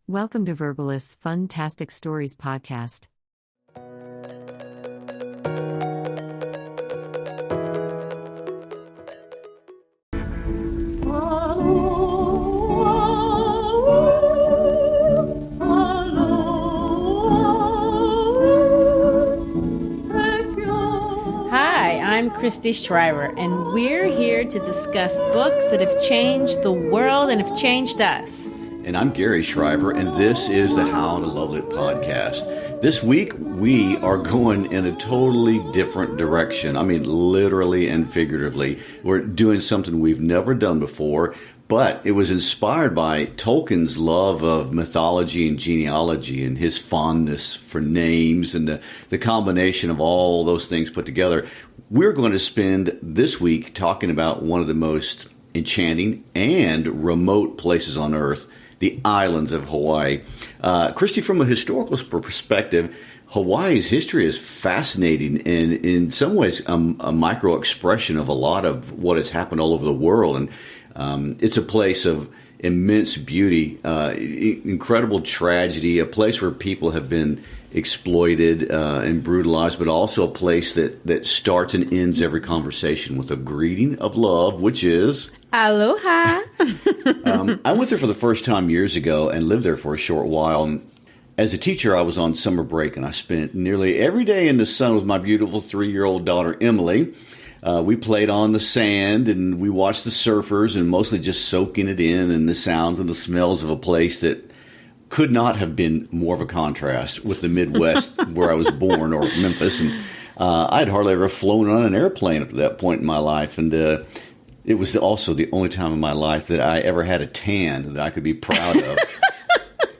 Welcome to Verbalists' Fun-tastic Stories podcast. Hi, I'm Christy Shriver, and we're here to discuss books that have changed the world and have changed us. And I'm Garry Shriver, and this is the How to Love It podcast. This week, we are going in a totally different direction. I mean, literally and figuratively. We're doing something we've never done before, but it was inspired by Tolkien's love of mythology and genealogy and his fondness for names and the combination of all those things put together. We're going to spend this week talking about one of the most enchanting and remote places on Earth, the islands of Hawaii. Christy, from a historical perspective, Hawaii's history is fascinating and in some ways a micro expression of a lot of what has happened all over the world. And it's a place of immense beauty, incredible tragedy, a place where people have been exploited and brutalized, but also a place that starts and ends every conversation with a greeting of love, which is Aloha. I went there for the first time years ago and lived there for a short while. And as a teacher, I was on summer break, and I spent nearly every day in the sun with my beautiful 3-year-old daughter, Emily. We played on the sand, and we watched the surfers, and mostly just soaking it in and the sounds and the smells of a place that could not have been more of a contrast with the Midwest where I was born, or Memphis. And I'd hardly ever flown on an airplane up to that point in my life, and it was also the only time in my life that I ever had a tan that I could be proud of.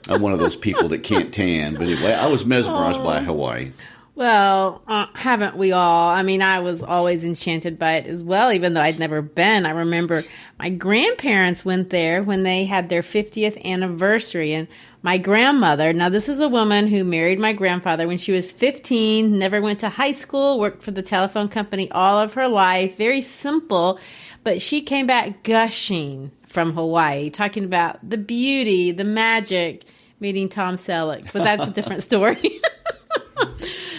I'm one of those people that can't tan. But anyway, I was mesmerized by Hawaii. Well, haven't we all? I mean, I was always enchanted by it as well, even though I'd never been. I remember my grandparents went there when they had their 50th anniversary. And my grandmother, now this is a woman who married my grandfather when she was 15, never went to high school, worked for the telephone company all of her life, very simple. But she came back gushing from Hawaii, talking about the beauty, the magic, meeting Tom Selleck. But that's a different story.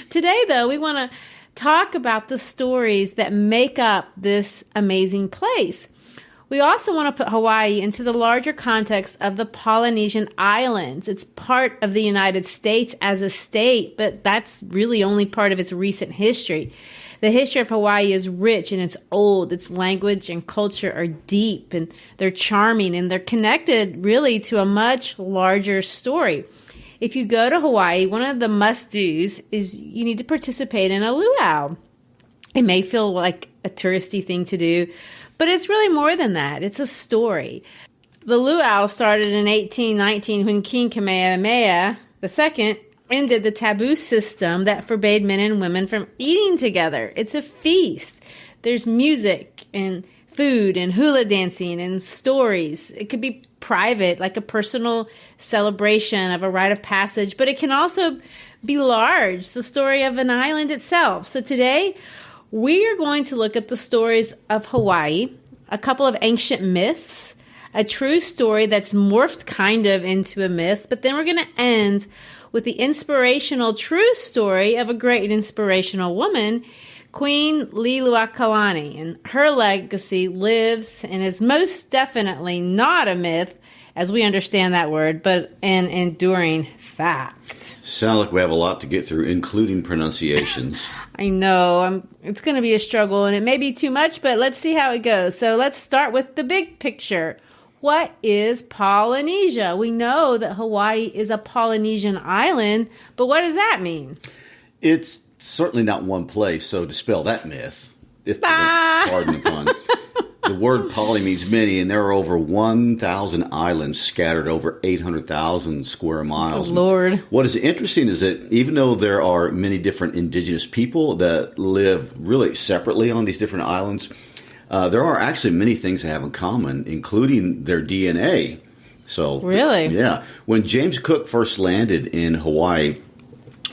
Today, though, we want to talk about the stories that make up this amazing place. We also want to put Hawaii into the larger context of the Polynesian Islands. It's part of the United States as a state, but that's really only part of its recent history. The history of Hawaii is rich and it's old. Its language and culture are deep, and they're charming, and they're connected really to a much larger story. If you go to Hawaii, one of the must-dos is you need to participate in a luau. It may feel like a touristy thing to do, but it's really more than that. It's a story. The luau started in 1819 when King Kamehameha II ended the taboo system that forbade men and women from eating together. It's a feast. There's music and food and hula dancing and stories. It could be private, like a personal celebration of a rite of passage, but it can also be large, the story of an island itself. So today, we are going to look at the stories of Hawaii, a couple of ancient myths, a true story that's morphed kind of into a myth, but then we're going to end with the inspirational true story of a great and inspirational woman, Queen Liliuokalani, and her legacy lives and is most definitely not a myth, as we understand that word, but an enduring fact. Sound like we have a lot to get through, including pronunciations. I know. It's going to be a struggle, and it may be too much, but let's see how it goes. So let's start with the big picture. What is Polynesia? We know that Hawaii is a Polynesian island, but what does that mean? It's certainly not one place, so to spell that myth, if pardon the pun, the word poly means many, and there are over 1,000 islands scattered over 800,000 square miles. Oh, Lord. What is interesting is that even though there are many different indigenous people that live really separately on these different islands, there are actually many things they have in common, including their DNA. So, really? Yeah. When James Cook first landed in Hawaii,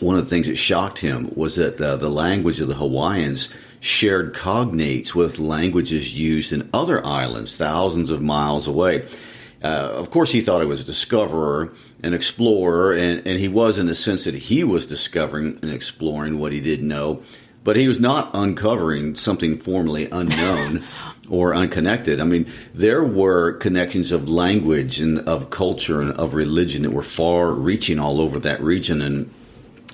one of the things that shocked him was that the language of the Hawaiians shared cognates with languages used in other islands thousands of miles away. Of course, he thought he was a discoverer, an explorer, and he was in the sense that he was discovering and exploring what he didn't know, but he was not uncovering something formerly unknown or unconnected. I mean, there were connections of language and of culture and of religion that were far-reaching all over that region. And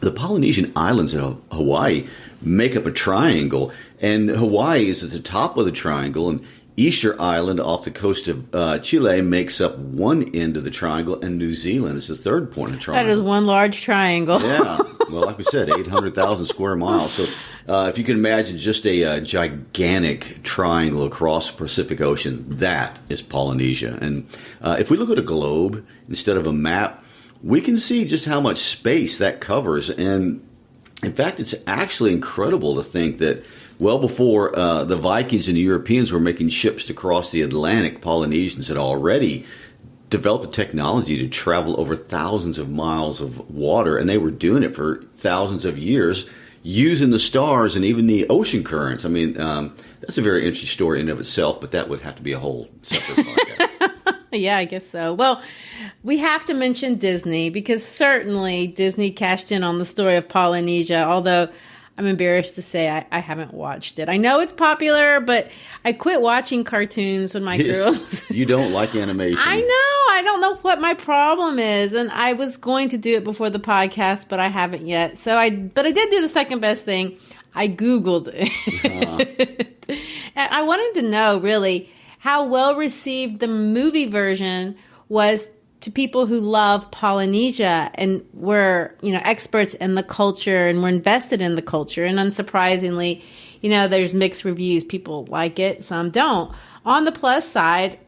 the Polynesian islands of Hawaii make up a triangle, and Hawaii is at the top of the triangle, and Easter Island off the coast of Chile makes up one end of the triangle, and New Zealand is the third point of the triangle. That is one large triangle. Yeah. Well, like we said, 800,000 square miles. So if you can imagine just a gigantic triangle across the Pacific Ocean, that is Polynesia. And if we look at a globe instead of a map, we can see just how much space that covers. And in fact, it's actually incredible to think that well before the Vikings and the Europeans were making ships to cross the Atlantic, Polynesians had already developed the technology to travel over thousands of miles of water, and they were doing it for thousands of years using the stars and even the ocean currents. I mean, that's a very interesting story in and of itself, but that would have to be a whole separate podcast. Yeah, I guess so. Well, we have to mention Disney because certainly Disney cashed in on the story of Polynesia, although I'm embarrassed to say I haven't watched it. I know it's popular, but I quit watching cartoons when my girls... You don't like animation. I know. I don't know what my problem is. And I was going to do it before the podcast, but I haven't yet. But I did do the second best thing. I Googled it. And I wanted to know, really, how well received the movie version was to people who love Polynesia and were, experts in the culture and were invested in the culture. And unsurprisingly, there's mixed reviews. People like it, some don't. On the plus side,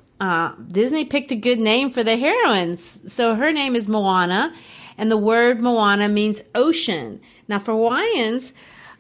Disney picked a good name for the heroines. So her name is Moana, and the word Moana means ocean. Now, for Hawaiians,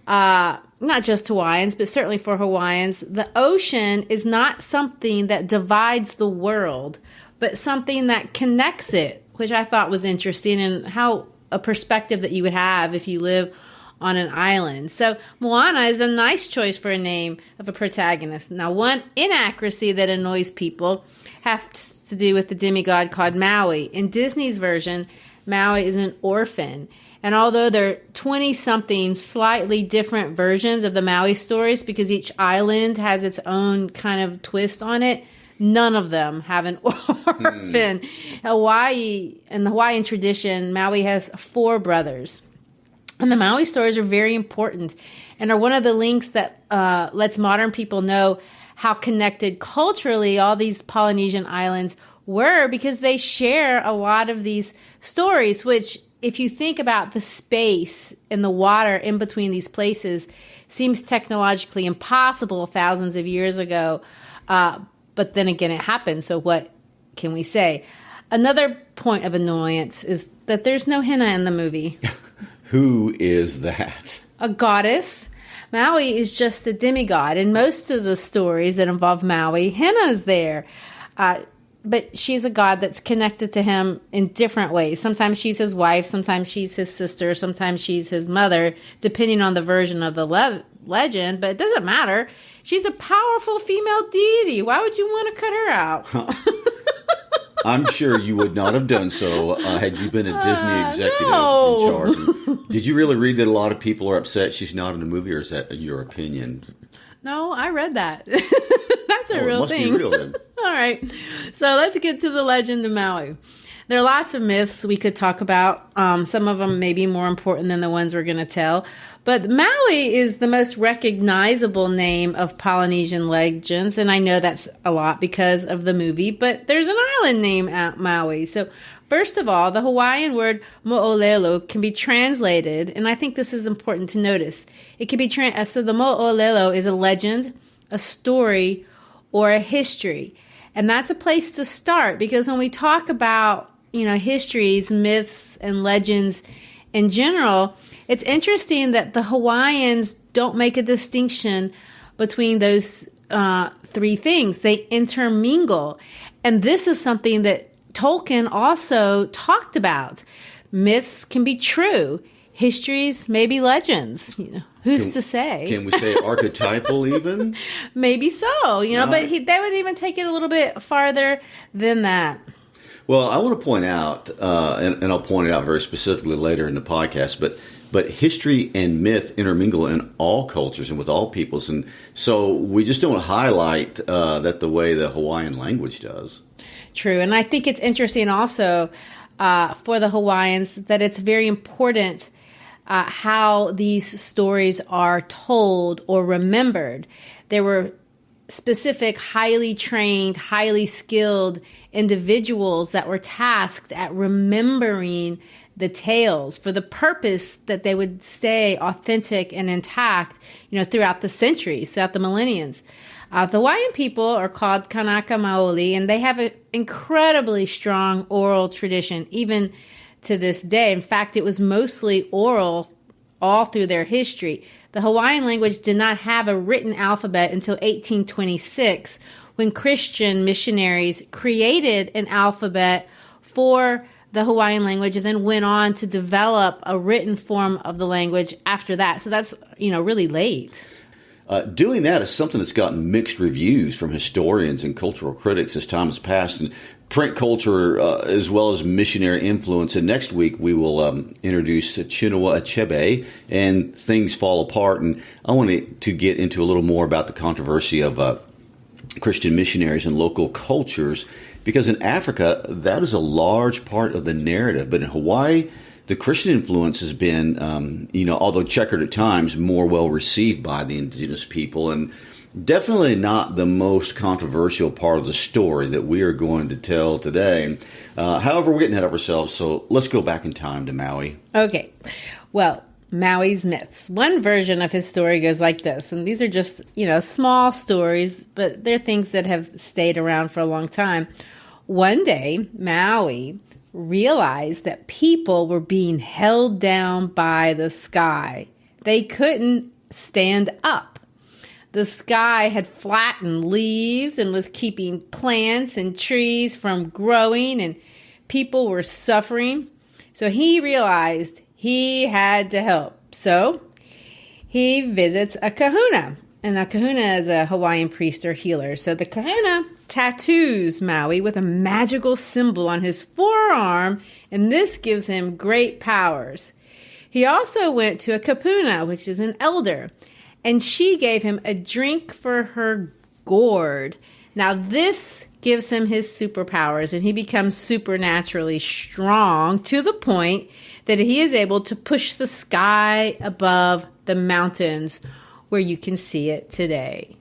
not just Hawaiians, but certainly for Hawaiians, the ocean is not something that divides the world, but something that connects it, which I thought was interesting, and how a perspective that you would have if you live on an island. So Moana is a nice choice for a name of a protagonist. Now, one inaccuracy that annoys people has to do with the demigod called Maui. In Disney's version, Maui is an orphan. And although there are 20-something slightly different versions of the Maui stories, because each island has its own kind of twist on it, none of them have an orphan. Hawaii, in the Hawaiian tradition, Maui has 4 brothers. And the Maui stories are very important and are one of the links that lets modern people know how connected culturally all these Polynesian islands were, because they share a lot of these stories, which, if you think about the space and the water in between these places, seems technologically impossible thousands of years ago. But then again, it happened. So what can we say? Another point of annoyance is that there's no henna in the movie. Who is that? A goddess. Maui is just a demigod. In most of the stories that involve Maui, henna is there. But she's a god that's connected to him in different ways. Sometimes she's his wife. Sometimes she's his sister. Sometimes she's his mother, depending on the version of the legend. But it doesn't matter. She's a powerful female deity. Why would you want to cut her out? I'm sure you would not have done so had you been a Disney executive no. in charge. Did you really read that a lot of people are upset she's not in the movie, or is that your opinion? No, I read that. That's a real thing. It must be real then. All right. So let's get to the legend of Maui. There are lots of myths we could talk about. Some of them may be more important than the ones we're going to tell. But Maui is the most recognizable name of Polynesian legends, and I know that's a lot because of the movie, but there's an island named Maui. So first of all, the Hawaiian word mo'olelo can be translated, and I think this is important to notice. It can be so the mo'olelo is a legend, a story, or a history. And that's a place to start, because when we talk about, histories, myths, and legends in general, it's interesting that the Hawaiians don't make a distinction between those 3 things. They intermingle. And this is something that Tolkien also talked about. Myths can be true. Histories may be legends. Who's to say? Can we say archetypal even? Maybe so. But they would even take it a little bit farther than that. Well, I want to point out, and I'll point it out very specifically later in the podcast, but history and myth intermingle in all cultures and with all peoples. And so we just don't highlight that the way the Hawaiian language does. True. And I think it's interesting also for the Hawaiians that it's very important how these stories are told or remembered. There were specific, highly trained, highly skilled individuals that were tasked at remembering the tales for the purpose that they would stay authentic and intact, throughout the centuries, throughout the millenniums. The Hawaiian people are called Kanaka Maoli, and they have an incredibly strong oral tradition, even to this day. In fact, it was mostly oral all through their history. The Hawaiian language did not have a written alphabet until 1826, when Christian missionaries created an alphabet for the Hawaiian language and then went on to develop a written form of the language after that. So that's, really late. Doing that is something that's gotten mixed reviews from historians and cultural critics as time has passed, and print culture as well as missionary influence. And next week we will introduce Chinua Achebe, and things fall apart. And I wanted to get into a little more about the controversy of Christian missionaries and local cultures, because in Africa that is a large part of the narrative, but in Hawaii the Christian influence has been, although checkered at times, more well received by the indigenous people, and definitely not the most controversial part of the story that we are going to tell today. However, we're getting ahead of ourselves, so let's go back in time to Maui. Okay. Well, Maui's myths. One version of his story goes like this, and these are just, small stories, but they're things that have stayed around for a long time. One day, Maui realized that people were being held down by the sky. They couldn't stand up. The sky had flattened leaves and was keeping plants and trees from growing, and people were suffering. So he realized he had to help. So he visits a kahuna, and a kahuna is a Hawaiian priest or healer. So the kahuna tattoos Maui with a magical symbol on his forearm, and this gives him great powers. He also went to a kapuna, which is an elder, and she gave him a drink for her gourd. Now this gives him his superpowers, and he becomes supernaturally strong to the point that he is able to push the sky above the mountains where you can see it today.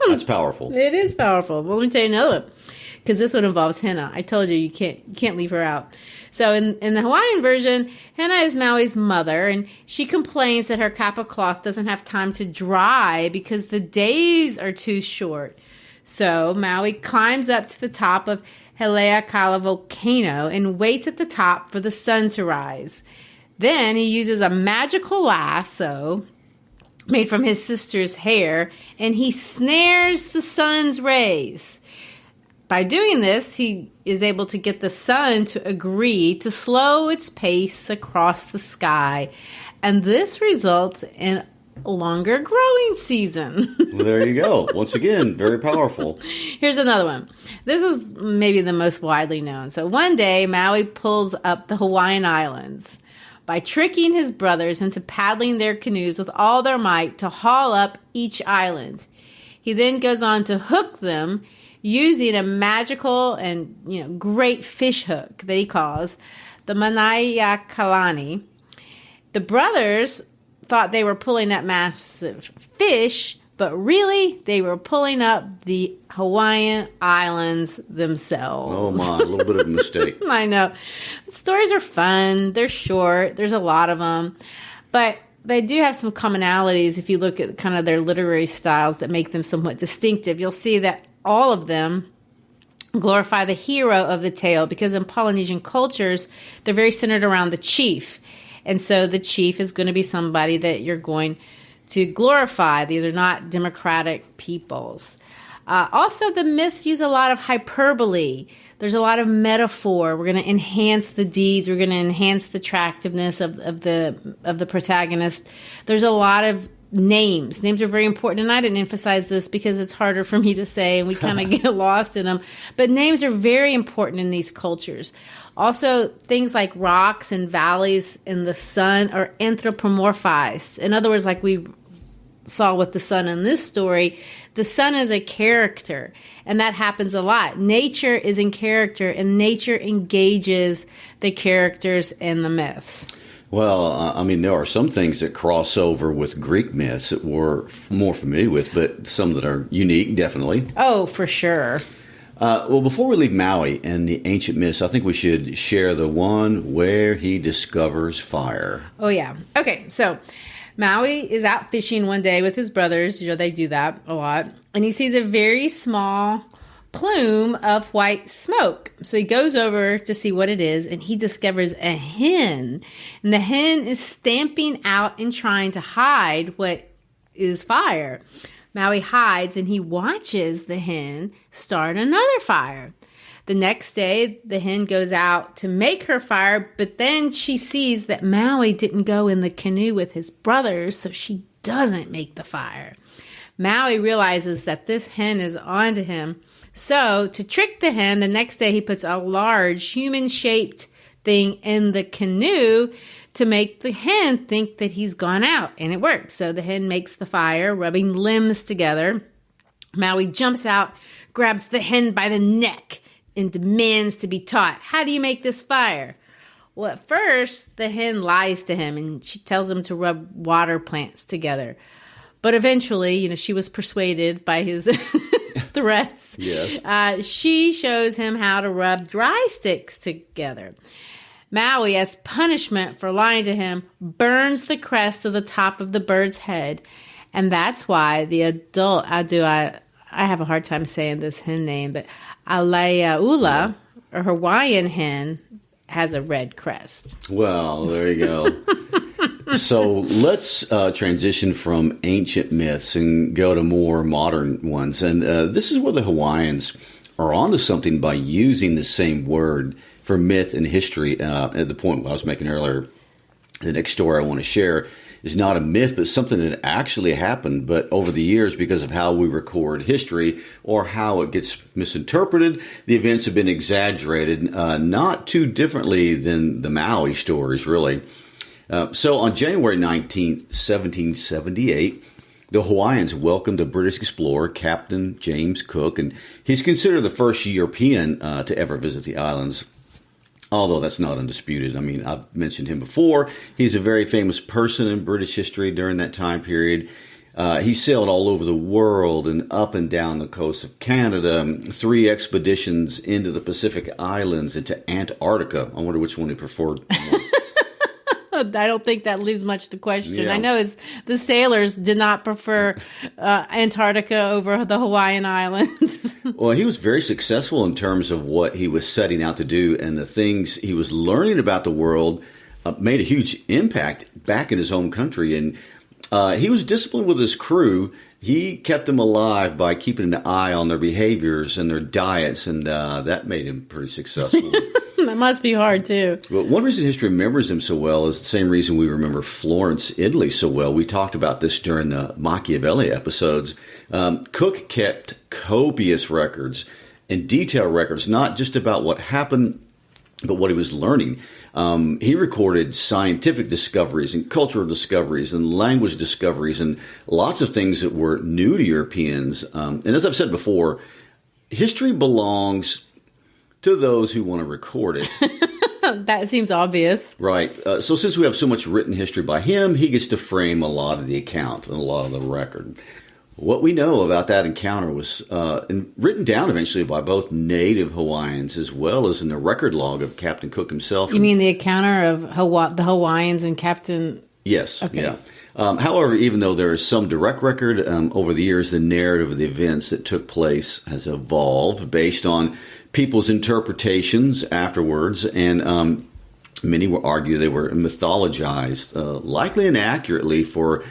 That's powerful. It is powerful. Well, let me tell you another one, because this one involves henna. I told you can't leave her out. So in the Hawaiian version, Henna is Maui's mother, and she complains that her kapa cloth doesn't have time to dry because the days are too short. So Maui climbs up to the top of Haleakala volcano and waits at the top for the sun to rise. Then he uses a magical lasso made from his sister's hair, and he snares the sun's rays. By doing this, he is able to get the sun to agree to slow its pace across the sky, and this results in a longer growing season. Well, there you go. Once again, very powerful. Here's another one. This is maybe the most widely known. So one day, Maui pulls up the Hawaiian Islands by tricking his brothers into paddling their canoes with all their might to haul up each island. He then goes on to hook them using a magical and great fish hook that he calls the Manaya Kalani. The brothers thought they were pulling up massive fish, but really they were pulling up the Hawaiian Islands themselves. Oh my, a little bit of a mistake. I know. Stories are fun. They're short. There's a lot of them. But they do have some commonalities if you look at kind of their literary styles that make them somewhat distinctive. You'll see that all of them glorify the hero of the tale, because in Polynesian cultures, they're very centered around the chief. And so the chief is going to be somebody that you're going to glorify. These are not democratic peoples. Also, the myths use a lot of hyperbole. There's a lot of metaphor. We're going to enhance the deeds. We're going to enhance the attractiveness of the protagonist. There's a lot of names. Names are very important, and I didn't emphasize this because it's harder for me to say, and we kind of get lost in them. But names are very important in these cultures. Also, things like rocks and valleys in the sun are anthropomorphized. In other words, like we saw with the sun in this story, the sun is a character, and that happens a lot. Nature is in character, and nature engages the characters in the myths. Well, I mean, there are some things that cross over with Greek myths that we're more familiar with, but some that are unique, definitely. Oh, for sure. Well, before we leave Maui and the ancient myths, I think we should share the one where he discovers fire. Oh, yeah. Okay, so Maui is out fishing one day with his brothers. You know, they do that a lot. And he sees a very small plume of white smoke. So he goes over to see what it is, and he discovers a hen. And the hen is stamping out and trying to hide what is fire. Maui hides, and he watches the hen start another fire. The next day, the hen goes out to make her fire, but then she sees that Maui didn't go in the canoe with his brothers, so she doesn't make the fire. Maui realizes that this hen is onto him. So, to trick the hen, the next day he puts a large human-shaped thing in the canoe to make the hen think that he's gone out, and it works. So the hen makes the fire, rubbing limbs together. Maui jumps out, grabs the hen by the neck, and demands to be taught. How do you make this fire? Well, at first, the hen lies to him, and she tells him to rub water plants together. But eventually, you know, she was persuaded by his threats. Yes. She shows him how to rub dry sticks together. Maui, as punishment for lying to him, burns the crest of the top of the bird's head. And that's why the adult, I have a hard time saying this hen name, but Aleaula, or Hawaiian hen, has a red crest. Well, there you go. So let's transition from ancient myths and go to more modern ones. And this is where the Hawaiians are onto something by using the same word for myth and history. At the point I was making earlier, the next story I want to share is not a myth, but something that actually happened. But over the years, because of how we record history or how it gets misinterpreted, the events have been exaggerated, not too differently than the Maui stories, really. So on January 19th, 1778, the Hawaiians welcomed a British explorer, Captain James Cook, and he's considered the first European to ever visit the islands, although that's not undisputed. I mean, I've mentioned him before. He's a very famous person in British history during that time period. He sailed all over the world and up and down the coast of Canada, 3 expeditions into the Pacific Islands, into Antarctica. I wonder which one he preferred more. I don't think that leaves much to question. Yeah. I know the sailors did not prefer Antarctica over the Hawaiian Islands. Well, he was very successful in terms of what he was setting out to do, and the things he was learning about the world made a huge impact back in his home country. And he was disciplined with his crew. He kept them alive by keeping an eye on their behaviors and their diets, and that made him pretty successful. That must be hard, too. But one reason history remembers him so well is the same reason we remember Florence, Italy so well. We talked about this during the Machiavelli episodes. Cook kept copious records and detailed records, not just about what happened, but what he was learning. He recorded scientific discoveries and cultural discoveries and language discoveries and lots of things that were new to Europeans. And as I've said before, history belongs to those who want to record it. That seems obvious. Right. So since we have so much written history by him, he gets to frame a lot of the account and a lot of the record. What we know about that encounter was written down eventually by both native Hawaiians as well as in the record log of Captain Cook himself. You mean the encounter of the Hawaiians and Captain... Yes. Okay. Yeah. However, even though there is some direct record, over the years, the narrative of the events that took place has evolved based on people's interpretations afterwards, and many will argue they were mythologized, likely inaccurately for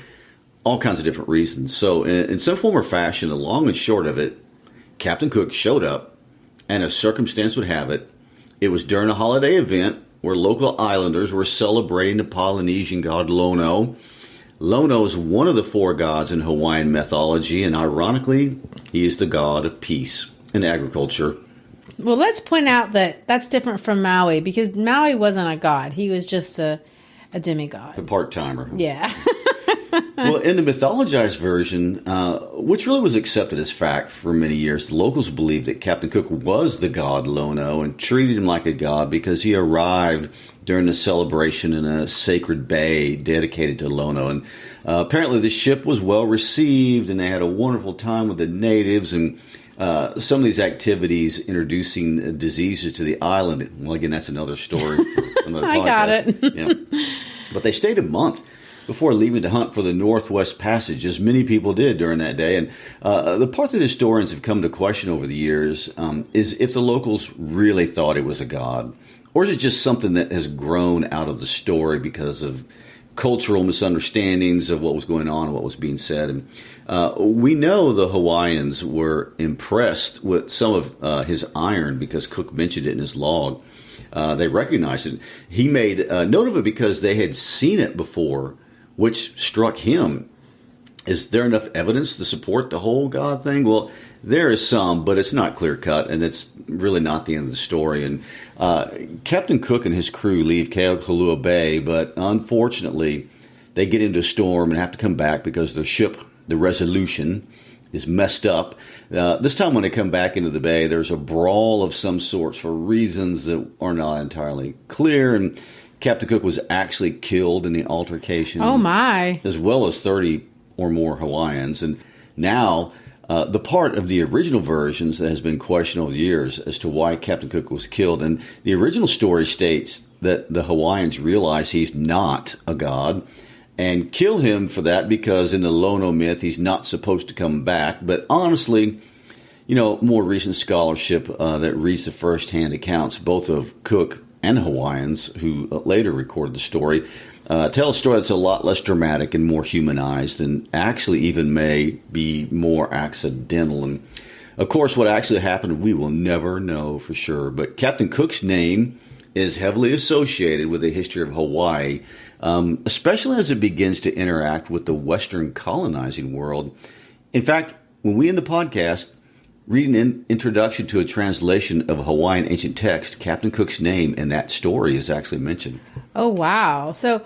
all kinds of different reasons. So in some form or fashion, the long and short of it, Captain Cook showed up, and as circumstance would have it, it was during a holiday event where local islanders were celebrating the Polynesian god Lono. Lono is one of the 4 gods in Hawaiian mythology, and ironically, he is the god of peace and agriculture. Well, let's point out that that's different from Maui, because Maui wasn't a god. He was just a demigod. A part-timer. Yeah. Well, in the mythologized version, which really was accepted as fact for many years, the locals believed that Captain Cook was the god Lono and treated him like a god because he arrived during the celebration in a sacred bay dedicated to Lono. And apparently the ship was well received, and they had a wonderful time with the natives, and some of these activities introducing diseases to the island. Well, again, that's another story for another podcast. I got it. Yeah. But they stayed a month before leaving to hunt for the Northwest Passage, as many people did during that day. And the part that historians have come to question over the years is if the locals really thought it was a god, or is it just something that has grown out of the story because of cultural misunderstandings of what was going on and what was being said. And we know the Hawaiians were impressed with some of his iron because Cook mentioned it in his log. They recognized it. He made note of it because they had seen it before, which struck him. Is there enough evidence to support the whole God thing? Well, there is some, but it's not clear-cut, and it's really not the end of the story. And Captain Cook and his crew leave Keokalua Bay, but unfortunately, they get into a storm and have to come back because their ship, the Resolution, is messed up. This time when they come back into the bay, there's a brawl of some sorts for reasons that are not entirely clear, and Captain Cook was actually killed in the altercation. Oh, my. As well as 30 or more Hawaiians. And now, the part of the original versions that has been questioned over the years as to why Captain Cook was killed. And the original story states that the Hawaiians realize he's not a god and kill him for that because in the Lono myth, he's not supposed to come back. But honestly, more recent scholarship that reads the first-hand accounts, both of Cook and Hawaiians, who later recorded the story, tell a story that's a lot less dramatic and more humanized and actually even may be more accidental. And, of course, what actually happened, we will never know for sure. But Captain Cook's name is heavily associated with the history of Hawaii, especially as it begins to interact with the Western colonizing world. In fact, when we end the podcast, read an introduction to a translation of a Hawaiian ancient text, Captain Cook's name in that story is actually mentioned. Oh, wow. So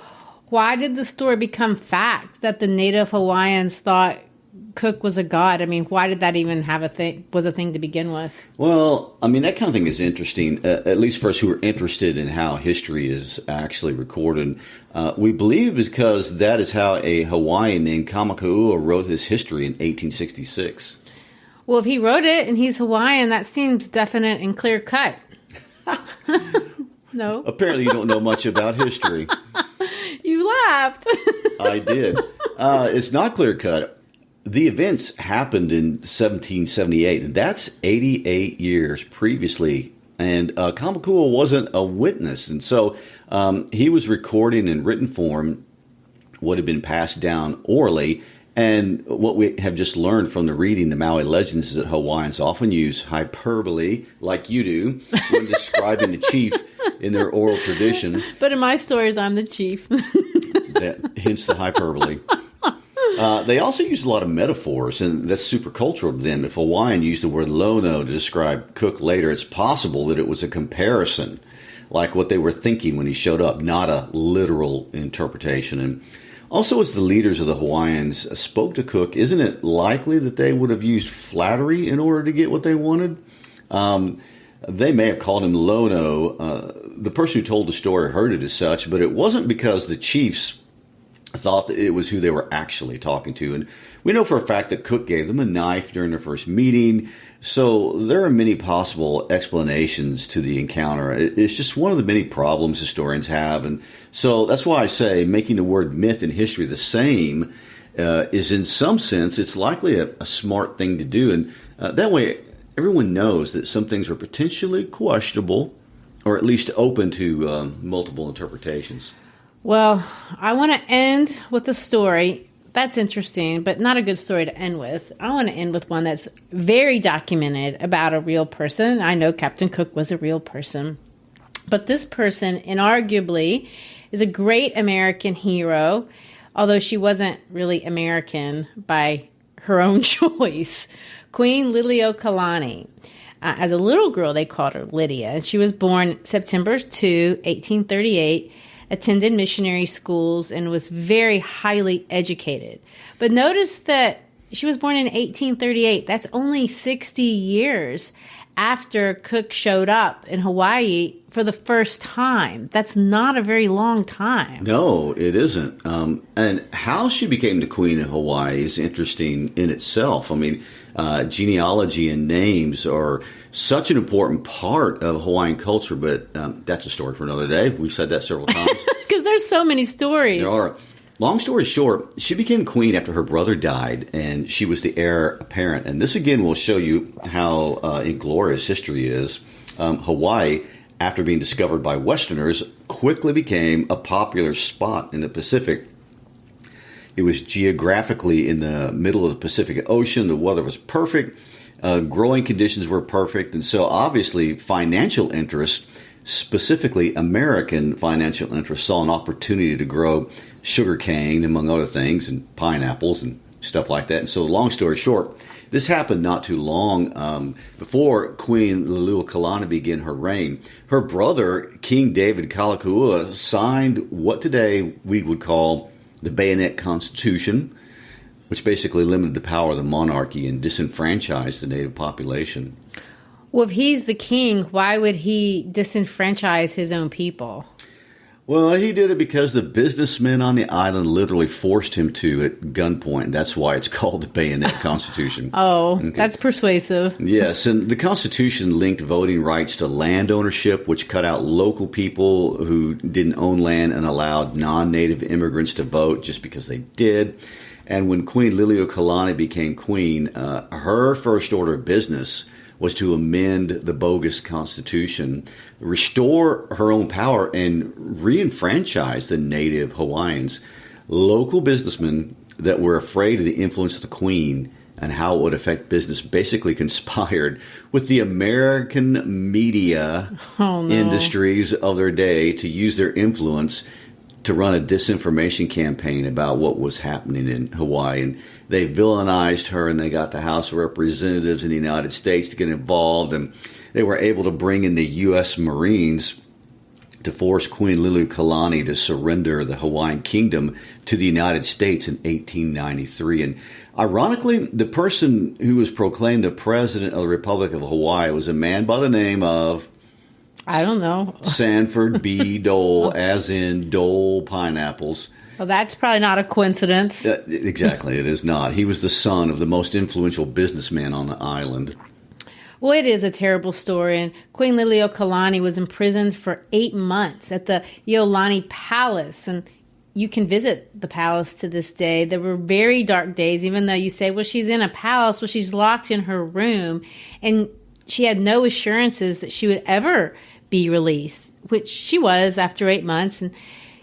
why did the story become fact that the native Hawaiians thought Cook was a god? I mean, why did that even was a thing to begin with? Well, I mean, that kind of thing is interesting, at least for us who are interested in how history is actually recorded. We believe because that is how a Hawaiian named Kamakaua wrote his history in 1866. Well, if he wrote it and he's Hawaiian, that seems definite and clear cut. No? Apparently you don't know much about history. You laughed. I did. It's not clear cut. The events happened in 1778, and that's 88 years previously. And Kamakaua wasn't a witness. And so he was recording in written form what had been passed down orally. And what we have just learned from the reading the Maui legends is that Hawaiians often use hyperbole, like you do, when describing the chief in their oral tradition. But in my stories, I'm the chief. Hence the hyperbole. They also use a lot of metaphors, and that's super cultural to them. If Hawaiian used the word Lono to describe Cook later, it's possible that it was a comparison, like what they were thinking when he showed up, not a literal interpretation. And also, as the leaders of the Hawaiians spoke to Cook, isn't it likely that they would have used flattery in order to get what they wanted? They may have called him Lono. The person who told the story heard it as such, but it wasn't because the chiefs thought that it was who they were actually talking to. And we know for a fact that Cook gave them a knife during their first meeting. So there are many possible explanations to the encounter. It's just one of the many problems historians have. And so that's why I say making the word myth and history the same is in some sense, it's likely a smart thing to do. And that way everyone knows that some things are potentially questionable or at least open to multiple interpretations. Well, I want to end with a story. That's interesting, but not a good story to end with. I want to end with one that's very documented about a real person. I know Captain Cook was a real person. But this person, inarguably, is a great American hero. although she wasn't really American by her own choice. Queen Liliuokalani. As a little girl, they called her Lydia. She was born September 2, 1838, attended missionary schools, and was very highly educated. But notice that she was born in 1838. That's only 60 years after Cook showed up in Hawaii for the first time. That's not a very long time. No, it isn't. And how she became the queen of Hawaii is interesting in itself. I mean, genealogy and names are such an important part of Hawaiian culture, but that's a story for another day. We've said that several times. Because there's so many stories. There are. Long story short, she became queen after her brother died, and she was the heir apparent. And this, again, will show you how inglorious history is. Hawaii, after being discovered by Westerners, quickly became a popular spot in the Pacific. It was geographically in the middle of the Pacific Ocean. The weather was perfect. Growing conditions were perfect. And so, obviously, financial interests, specifically American financial interests, saw an opportunity to grow sugarcane, among other things, and pineapples and stuff like that. And so, long story short, this happened not too long before Queen Liliuokalani began her reign. Her brother, King David Kalakaua, signed what today we would call the Bayonet Constitution, which basically limited the power of the monarchy and disenfranchised the native population. Well, if he's the king, why would he disenfranchise his own people? Well, he did it because the businessmen on the island literally forced him to at gunpoint. That's why it's called the Bayonet Constitution. Okay. That's persuasive. Yes, and the Constitution linked voting rights to land ownership, which cut out local people who didn't own land and allowed non-native immigrants to vote just because they did. And when Queen Liliuokalani became queen, her first order of business was to amend the bogus Constitution, restore her own power, and re-enfranchise the native Hawaiians. Local businessmen that were afraid of the influence of the Queen and how it would affect business basically conspired with the American media industries of their day to use their influence to run a disinformation campaign about what was happening in Hawaii. And they villainized her, and they got the House of Representatives in the United States to get involved, and they were able to bring in the U.S. Marines to force Queen Liliuokalani to surrender the Hawaiian kingdom to the United States in 1893. And ironically, the person who was proclaimed the president of the Republic of Hawaii was a man by the name of, I don't know, Sanford B. Dole, as in Dole pineapples. Well, that's probably not a coincidence. Exactly, it is not. He was the son of the most influential businessman on the island. Well, it is a terrible story, and Queen Liliuokalani was imprisoned for 8 months at the Iolani Palace, and you can visit the palace to this day. There were very dark days, even though you say, well, she's in a palace, well, she's locked in her room, and she had no assurances that she would ever be released, which she was after 8 months, and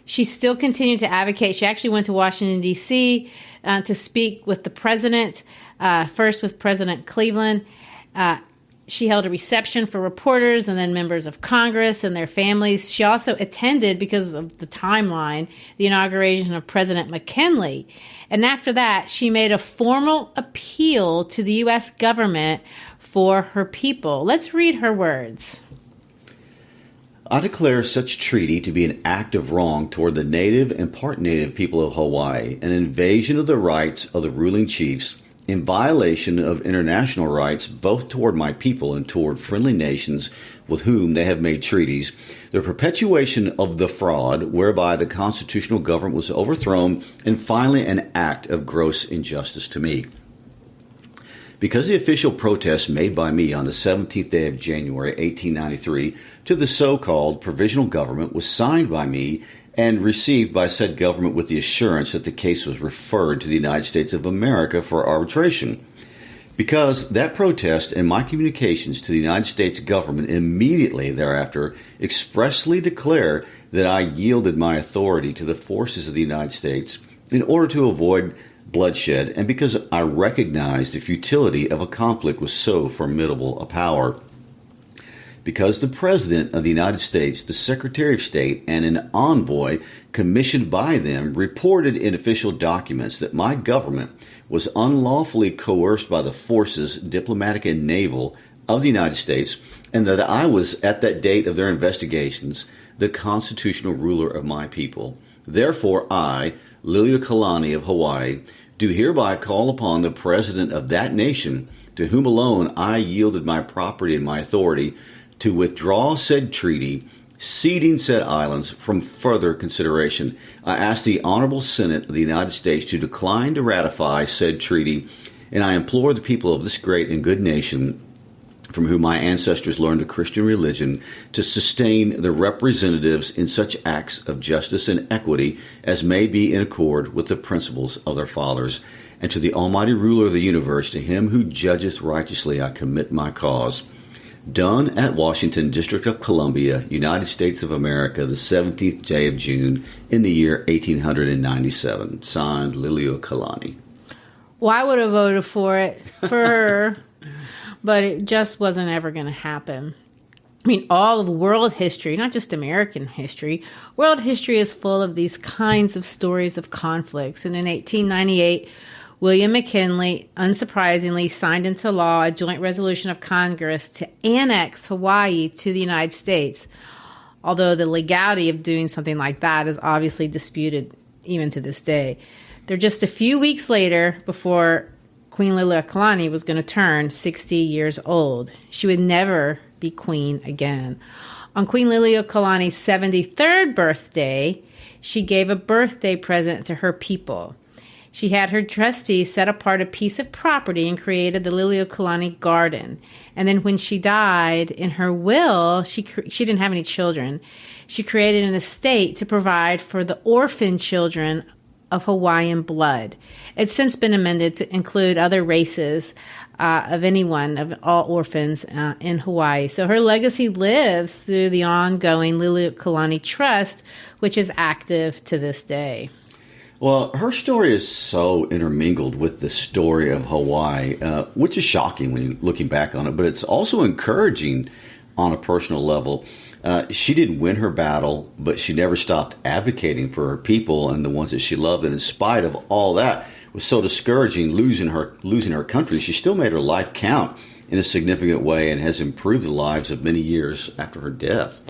she still continued to advocate. She actually went to Washington, D.C. To speak with the president, first with President Cleveland. She held a reception for reporters and then members of Congress and their families. She also attended, because of the timeline, the inauguration of President McKinley. And after that, she made a formal appeal to the U.S. government for her people. Let's read her words. I declare such treaty to be an act of wrong toward the native and part native people of Hawaii, an invasion of the rights of the ruling chiefs, in violation of international rights both toward my people and toward friendly nations with whom they have made treaties, the perpetuation of the fraud whereby the constitutional government was overthrown, and finally an act of gross injustice to me. Because the official protest made by me on the 17th day of January 1893 to the so-called provisional government was signed by me and received by said government with the assurance that the case was referred to the United States of America for arbitration. Because that protest and my communications to the United States government immediately thereafter expressly declare that I yielded my authority to the forces of the United States in order to avoid bloodshed, and because I recognized the futility of a conflict with so formidable a power. because the President of the United States, the Secretary of State, and an envoy commissioned by them reported in official documents that my government was unlawfully coerced by the forces, diplomatic and naval, of the United States, and that I was, at that date of their investigations, the constitutional ruler of my people. Therefore, I, Liliuokalani of Hawaii, do hereby call upon the President of that nation, to whom alone I yielded my property and my authority, to withdraw said treaty, ceding said islands from further consideration. I ask the Honorable Senate of the United States to decline to ratify said treaty, and I implore the people of this great and good nation, from whom my ancestors learned the Christian religion, to sustain the representatives in such acts of justice and equity as may be in accord with the principles of their fathers. And to the Almighty Ruler of the universe, to him who judgeth righteously, I commit my cause. Done at Washington, District of Columbia, United States of America, the 17th day of June, in the year 1897. Signed, Liliuokalani. Well, I would have voted for it, for her, but it just wasn't ever going to happen. I mean, all of world history, not just American history, world history is full of these kinds of stories of conflicts. And in 1898, William McKinley, unsurprisingly, signed into law a joint resolution of Congress to annex Hawaii to the United States, although the legality of doing something like that is obviously disputed even to this day. They're just a few weeks later before Queen Liliuokalani was going to turn 60 years old. She would never be queen again. On Queen Liliuokalani's 73rd birthday, she gave a birthday present to her people. She had her trustees set apart a piece of property and created the Liliuokalani Garden. And then when she died, in her will, she didn't have any children. She created an estate to provide for the orphan children of Hawaiian blood. It's since been amended to include other races of all orphans in Hawaii. So her legacy lives through the ongoing Liliuokalani Trust, which is active to this day. Well, her story is so intermingled with the story of Hawaii, which is shocking when you're looking back on it, but it's also encouraging on a personal level. She didn't win her battle, but she never stopped advocating for her people and the ones that she loved. And in spite of all that, it was so discouraging losing her country. She still made her life count in a significant way and has improved the lives of many years after her death.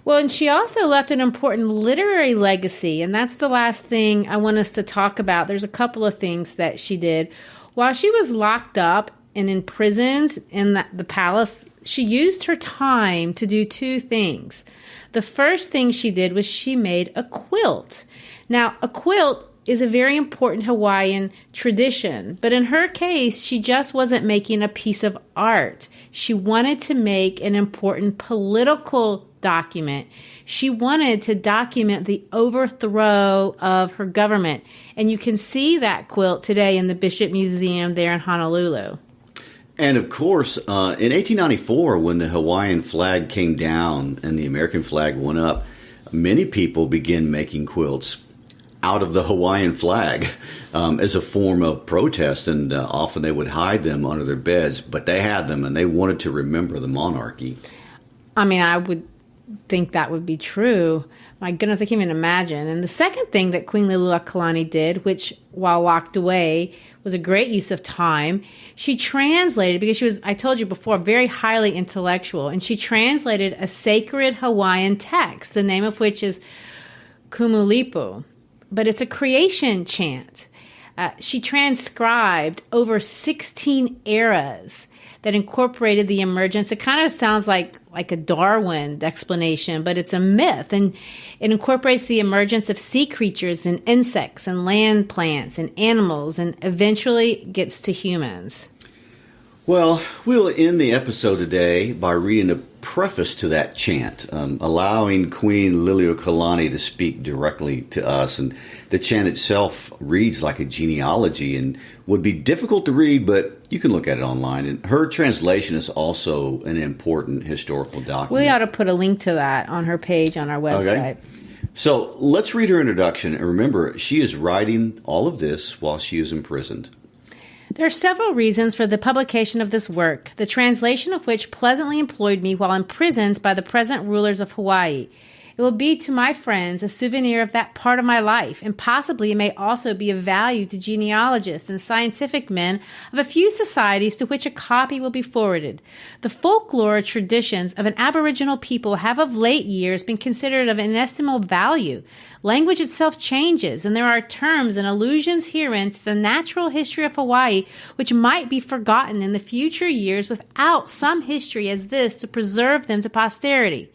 Well, and she also left an important literary legacy, and that's the last thing I want us to talk about. There's a couple of things that she did. While she was locked up and imprisoned in the palace, she used her time to do two things. The first thing she did was she made a quilt. Now, a quilt is a very important Hawaiian tradition, but in her case, she just wasn't making a piece of art. She wanted to make an important political document. She wanted to document the overthrow of her government, and you can see that quilt today in the Bishop Museum there in Honolulu. And of course, in 1894, when the Hawaiian flag came down and the American flag went up, many people began making quilts out of the Hawaiian flag as a form of protest, and often they would hide them under their beds, but they had them and they wanted to remember the monarchy. I mean, I would think that would be true. My goodness, I can't even imagine. And the second thing that Queen Liliuokalani did, which while locked away was a great use of time, she translated, because she was, I told you before, very highly intellectual, and she translated a sacred Hawaiian text, the name of which is Kumulipu, but it's a creation chant. She transcribed over 16 eras that incorporated the emergence. It kind of sounds like a Darwin explanation, but it's a myth. And it incorporates the emergence of sea creatures and insects and land plants and animals, and eventually gets to humans. Well, we'll end the episode today by reading a preface to that chant, allowing Queen Liliuokalani to speak directly to us. And the chant itself reads like a genealogy and would be difficult to read, but you can look at it online. And her translation is also an important historical document. We ought to put a link to that on her page on our website. Okay. So let's read her introduction. And remember, she is writing all of this while she is imprisoned. There are several reasons for the publication of this work, the translation of which pleasantly employed me while imprisoned by the present rulers of Hawaii. It will be to my friends a souvenir of that part of my life, and possibly it may also be of value to genealogists and scientific men of a few societies to which a copy will be forwarded. The folklore traditions of an Aboriginal people have of late years been considered of inestimable value. Language itself changes, and there are terms and allusions herein to the natural history of Hawaii which might be forgotten in the future years without some history as this to preserve them to posterity.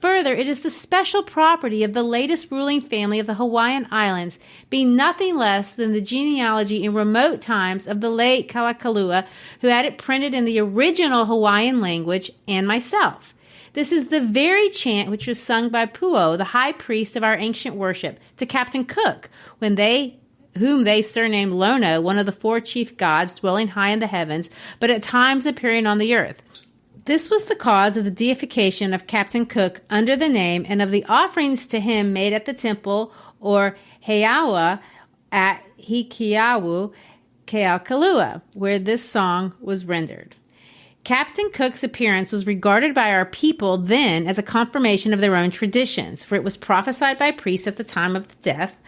Further, it is the special property of the latest ruling family of the Hawaiian Islands, being nothing less than the genealogy in remote times of the late Kalakaua, who had it printed in the original Hawaiian language, and myself. This is the very chant which was sung by Puo, the high priest of our ancient worship, to Captain Cook, whom they surnamed Lono, one of the four chief gods dwelling high in the heavens, but at times appearing on the earth. This was the cause of the deification of Captain Cook under the name and of the offerings to him made at the temple or heiaua at Hikiau, Keakalua, where this song was rendered. Captain Cook's appearance was regarded by our people then as a confirmation of their own traditions, for it was prophesied by priests at the time of the death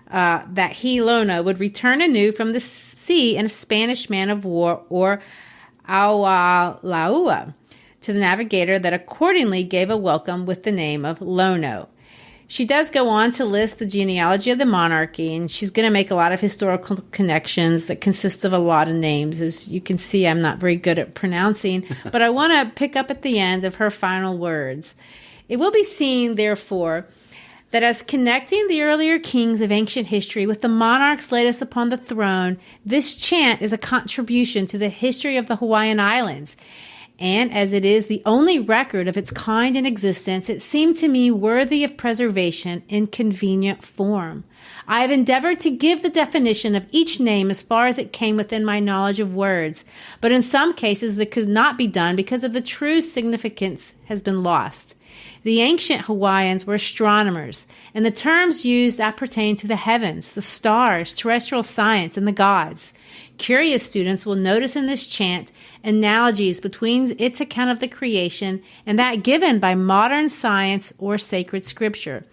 that he, Lono, would return anew from the sea in a Spanish man of war or Awalaua, to the navigator that accordingly gave a welcome with the name of Lono. She does go on to list the genealogy of the monarchy, and she's going to make a lot of historical connections that consist of a lot of names. As you can see, I'm not very good at pronouncing, but I want to pick up at the end of her final words. It will be seen, therefore, that as connecting the earlier kings of ancient history with the monarchs latest upon the throne, this chant is a contribution to the history of the Hawaiian Islands. And as it is the only record of its kind in existence, it seemed to me worthy of preservation in convenient form. I have endeavored to give the definition of each name as far as it came within my knowledge of words, but in some cases that could not be done because of the true significance has been lost. The ancient Hawaiians were astronomers, and the terms used appertain to the heavens, the stars, terrestrial science, and the gods. Curious students will notice in this chant analogies between its account of the creation and that given by modern science or sacred scripture.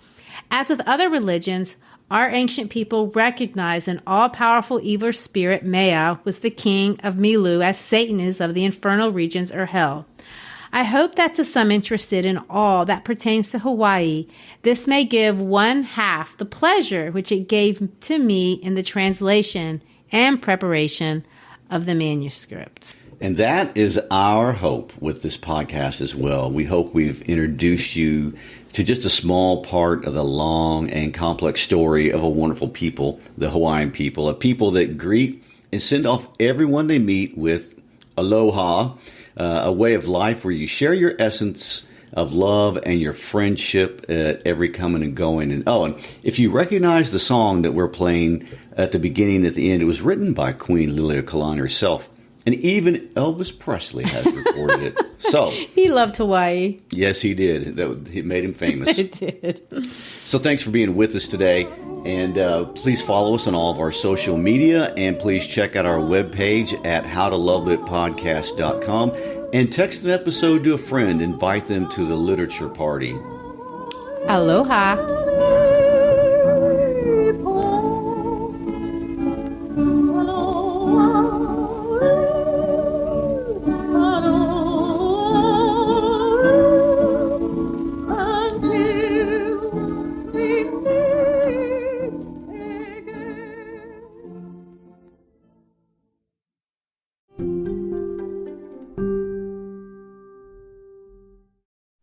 As with other religions, our ancient people recognized an all-powerful evil spirit, Mea, was the king of Milu, as Satan is of the infernal regions or hell. I hope that to some interested in all that pertains to Hawaii, this may give one half the pleasure which it gave to me in the translation and preparation of the manuscript. And that is our hope with this podcast as well. We hope we've introduced you to just a small part of the long and complex story of a wonderful people, the Hawaiian people, a people that greet and send off everyone they meet with aloha, a way of life where you share your essence of love and your friendship at every coming and going. And if you recognize the song that we're playing at the beginning and at the end, it was written by Queen Liliuokalani herself. And even Elvis Presley has recorded it. So he loved Hawaii. Yes, he did. It made him famous. It did. So thanks for being with us today. And please follow us on all of our social media. And please check out our webpage at howtolovelytpodcast.com. And text an episode to a friend. Invite them to the literature party. Aloha.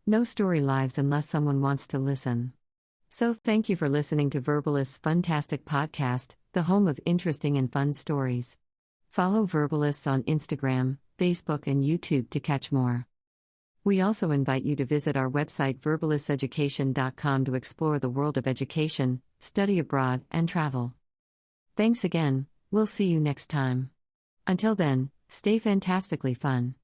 No story lives unless someone wants to listen. So thank you for listening to Verbalists' Funtastic Podcast, the home of interesting and fun stories. Follow Verbalists on Instagram, Facebook, and YouTube to catch more. We also invite you to visit our website verbalistseducation.com to explore the world of education, study abroad, and travel. Thanks again, we'll see you next time. Until then, stay fantastically fun.